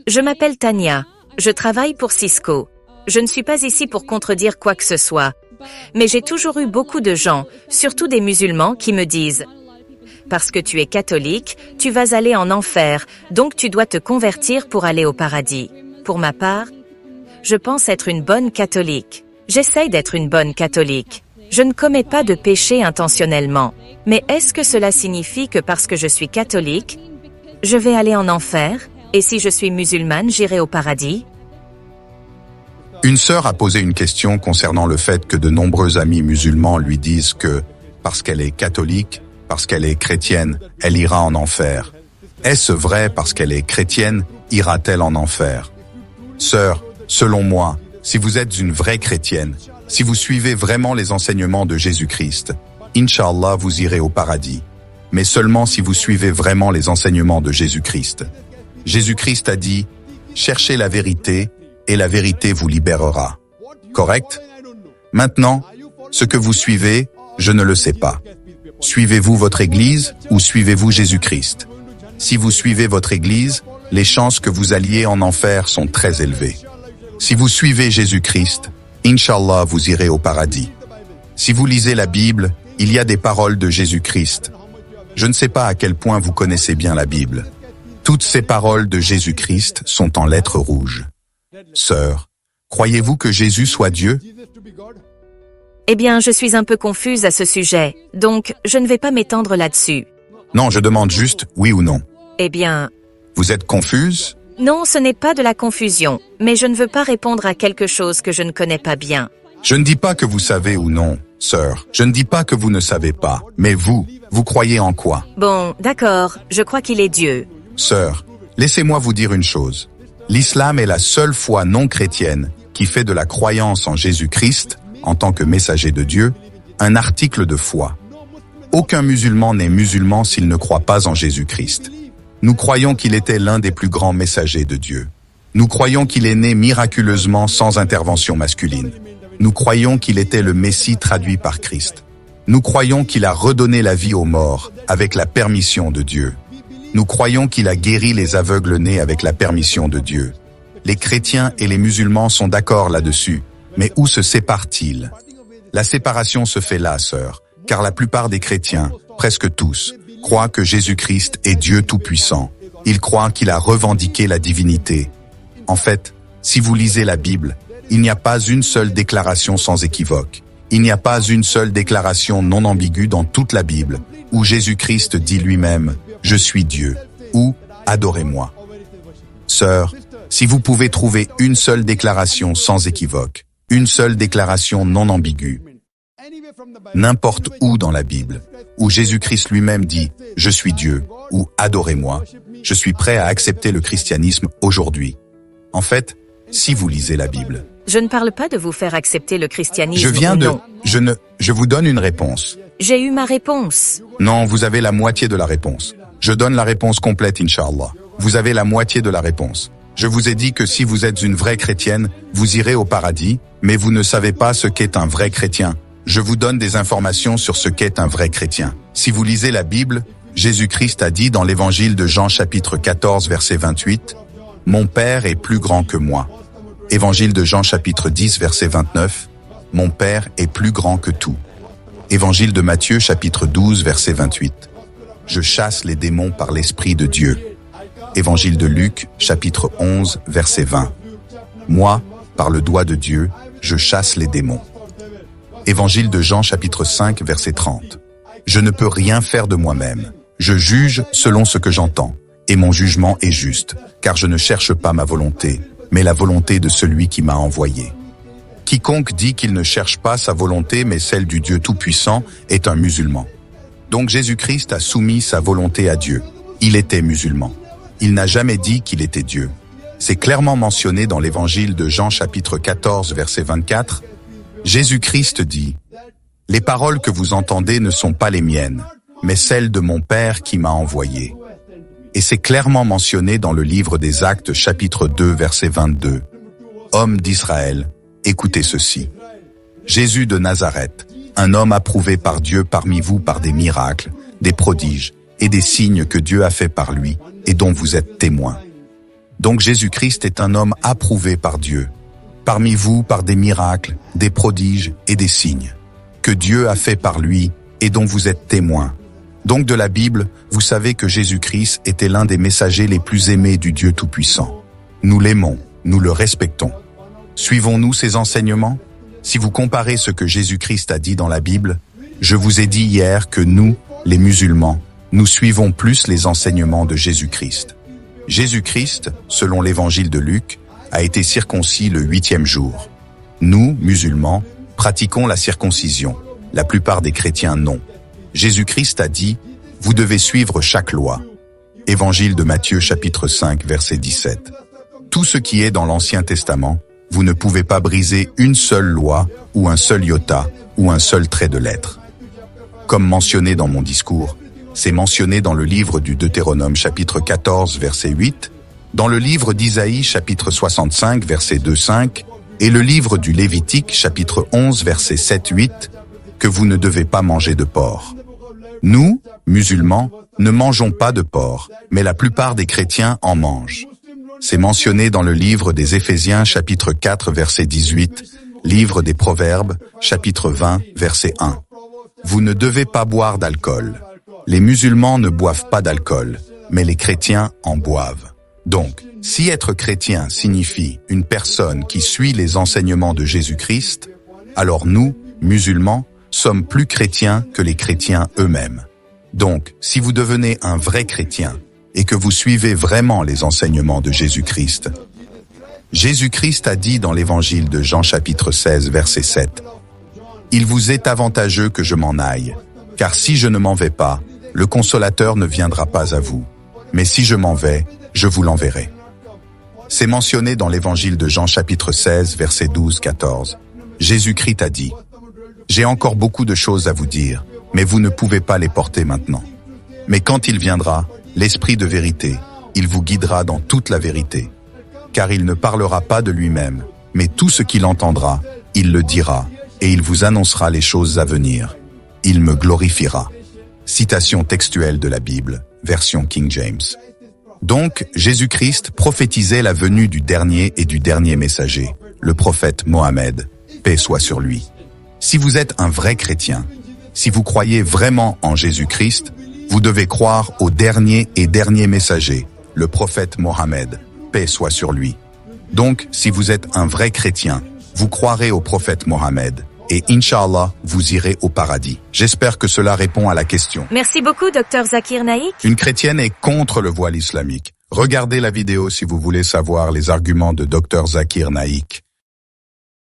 Je m'appelle Tania. Je travaille pour Cisco. Je ne suis pas ici pour contredire quoi que ce soit. Mais j'ai toujours eu beaucoup de gens, surtout des musulmans, qui me disent « Parce que tu es catholique, tu vas aller en enfer, donc tu dois te convertir pour aller au paradis. » Pour ma part, je pense être une bonne catholique. J'essaye d'être une bonne catholique. Je ne commets pas de péché intentionnellement. Mais est-ce que cela signifie que parce que je suis catholique, je vais aller en enfer, et si je suis musulmane, j'irai au paradis? Une sœur a posé une question concernant le fait que de nombreux amis musulmans lui disent que, parce qu'elle est catholique, parce qu'elle est chrétienne, elle ira en enfer. Est-ce vrai parce qu'elle est chrétienne, ira-t-elle en enfer? Sœur, selon moi, si vous êtes une vraie chrétienne, si vous suivez vraiment les enseignements de Jésus-Christ, Inch'Allah, vous irez au paradis. Mais seulement si vous suivez vraiment les enseignements de Jésus-Christ. Jésus-Christ a dit, « Cherchez la vérité, et la vérité vous libérera. » Correct? Maintenant, ce que vous suivez, je ne le sais pas. Suivez-vous votre Église ou suivez-vous Jésus-Christ? Si vous suivez votre Église, les chances que vous alliez en enfer sont très élevées. Si vous suivez Jésus-Christ, Inch'Allah, vous irez au paradis. Si vous lisez la Bible, il y a des paroles de Jésus-Christ. Je ne sais pas à quel point vous connaissez bien la Bible. Toutes ces paroles de Jésus-Christ sont en lettres rouges. Sœur, croyez-vous que Jésus soit Dieu? Eh bien, je suis un peu confuse à ce sujet, donc je ne vais pas m'étendre là-dessus. Non, je demande juste oui ou non. Eh bien... Vous êtes confuse? Non, ce n'est pas de la confusion, mais je ne veux pas répondre à quelque chose que je ne connais pas bien. Je ne dis pas que vous savez ou non, sœur. Je ne dis pas que vous ne savez pas. Mais vous croyez en quoi? Bon, d'accord, je crois qu'il est Dieu. Sœur, laissez-moi vous dire une chose. L'islam est la seule foi non chrétienne qui fait de la croyance en Jésus-Christ, en tant que messager de Dieu, un article de foi. Aucun musulman n'est musulman s'il ne croit pas en Jésus-Christ. Nous croyons qu'il était l'un des plus grands messagers de Dieu. Nous croyons qu'il est né miraculeusement sans intervention masculine. Nous croyons qu'il était le Messie traduit par Christ. Nous croyons qu'il a redonné la vie aux morts avec la permission de Dieu. Nous croyons qu'il a guéri les aveugles nés avec la permission de Dieu. Les chrétiens et les musulmans sont d'accord là-dessus, mais où se séparent-ils? La séparation se fait là, sœur, car la plupart des chrétiens, presque tous, croient que Jésus-Christ est Dieu tout-puissant. Ils croient qu'il a revendiqué la divinité. En fait, si vous lisez la Bible, il n'y a pas une seule déclaration sans équivoque. Il n'y a pas une seule déclaration non ambiguë dans toute la Bible, où Jésus-Christ dit lui-même « Je suis Dieu » ou « Adorez-moi ». Sœur, si vous pouvez trouver une seule déclaration sans équivoque, une seule déclaration non ambiguë, n'importe où dans la Bible, où Jésus-Christ lui-même dit « Je suis Dieu » ou « Adorez-moi », je suis prêt à accepter le christianisme aujourd'hui. En fait, si vous lisez la Bible... Je ne parle pas de vous faire accepter le christianisme. Je vous donne une réponse. J'ai eu ma réponse. Non, vous avez la moitié de la réponse. Je donne la réponse complète, Inch'Allah. Vous avez la moitié de la réponse. Je vous ai dit que si vous êtes une vraie chrétienne, vous irez au paradis, mais vous ne savez pas ce qu'est un vrai chrétien. Je vous donne des informations sur ce qu'est un vrai chrétien. Si vous lisez la Bible, Jésus-Christ a dit dans l'évangile de Jean chapitre 14 verset 28, « Mon Père est plus grand que moi ». Évangile de Jean chapitre 10 verset 29, « Mon Père est plus grand que tout ». Évangile de Matthieu chapitre 12 verset 28, « Je chasse les démons par l'Esprit de Dieu ». Évangile de Luc chapitre 11 verset 20, « Moi, par le doigt de Dieu, je chasse les démons ». Évangile de Jean chapitre 5 verset 30, « Je ne peux rien faire de moi-même. Je juge selon ce que j'entends, et mon jugement est juste, car je ne cherche pas ma volonté, mais la volonté de celui qui m'a envoyé. Quiconque dit qu'il ne cherche pas sa volonté mais celle du Dieu Tout-Puissant est un musulman. Donc Jésus-Christ a soumis sa volonté à Dieu. Il était musulman. Il n'a jamais dit qu'il était Dieu. C'est clairement mentionné dans l'évangile de Jean chapitre 14 verset 24. Jésus-Christ dit « Les paroles que vous entendez ne sont pas les miennes, mais celles de mon Père qui m'a envoyé. » Et c'est clairement mentionné dans le livre des Actes chapitre 2 verset 22. « Hommes d'Israël, écoutez ceci. Jésus de Nazareth, un homme approuvé par Dieu parmi vous par des miracles, des prodiges et des signes que Dieu a fait par lui et dont vous êtes témoins. Donc Jésus-Christ est un homme approuvé par Dieu. Parmi vous, par des miracles, des prodiges et des signes, que Dieu a fait par lui et dont vous êtes témoins. Donc de la Bible, vous savez que Jésus-Christ était l'un des messagers les plus aimés du Dieu Tout-Puissant. Nous l'aimons, nous le respectons. Suivons-nous ses enseignements? Si vous comparez ce que Jésus-Christ a dit dans la Bible, je vous ai dit hier que nous, les musulmans, nous suivons plus les enseignements de Jésus-Christ. Jésus-Christ, selon l'évangile de Luc, a été circoncis le 8e jour. Nous, musulmans, pratiquons la circoncision. La plupart des chrétiens non. Jésus-Christ a dit, vous devez suivre chaque loi. Évangile de Matthieu chapitre 5 verset 17. Tout ce qui est dans l'Ancien Testament, vous ne pouvez pas briser une seule loi ou un seul iota ou un seul trait de lettre. Comme mentionné dans mon discours, c'est mentionné dans le livre du Deutéronome chapitre 14 verset 8, dans le livre d'Isaïe chapitre 65 verset 2-5 et le livre du Lévitique chapitre 11 verset 7-8 que vous ne devez pas manger de porc. Nous, musulmans, ne mangeons pas de porc, mais la plupart des chrétiens en mangent. C'est mentionné dans le livre des Éphésiens chapitre 4 verset 18, livre des Proverbes chapitre 20 verset 1. Vous ne devez pas boire d'alcool. Les musulmans ne boivent pas d'alcool, mais les chrétiens en boivent. Donc, si être chrétien signifie une personne qui suit les enseignements de Jésus-Christ, alors nous, musulmans, sommes plus chrétiens que les chrétiens eux-mêmes. Donc, si vous devenez un vrai chrétien et que vous suivez vraiment les enseignements de Jésus-Christ, Jésus-Christ a dit dans l'évangile de Jean chapitre 16 verset 7, « Il vous est avantageux que je m'en aille, car si je ne m'en vais pas, le consolateur ne viendra pas à vous. Mais si je m'en vais, je vous l'enverrai. » C'est mentionné dans l'évangile de Jean chapitre 16 verset 12-14. Jésus-Christ a dit, « J'ai encore beaucoup de choses à vous dire, mais vous ne pouvez pas les porter maintenant. Mais quand il viendra, l'Esprit de vérité, il vous guidera dans toute la vérité. Car il ne parlera pas de lui-même, mais tout ce qu'il entendra, il le dira, et il vous annoncera les choses à venir. Il me glorifiera. » Citation textuelle de la Bible, version King James. Donc, Jésus-Christ prophétisait la venue du dernier et du dernier messager, le prophète Mohammed, paix soit sur lui. Si vous êtes un vrai chrétien, si vous croyez vraiment en Jésus-Christ, vous devez croire au dernier et dernier messager, le prophète Mohammed, paix soit sur lui. Donc, si vous êtes un vrai chrétien, vous croirez au prophète Mohammed, et Inch'Allah, vous irez au paradis. J'espère que cela répond à la question. Merci beaucoup, Dr Zakir Naik. Une chrétienne est contre le voile islamique. Regardez la vidéo si vous voulez savoir les arguments de Dr Zakir Naik.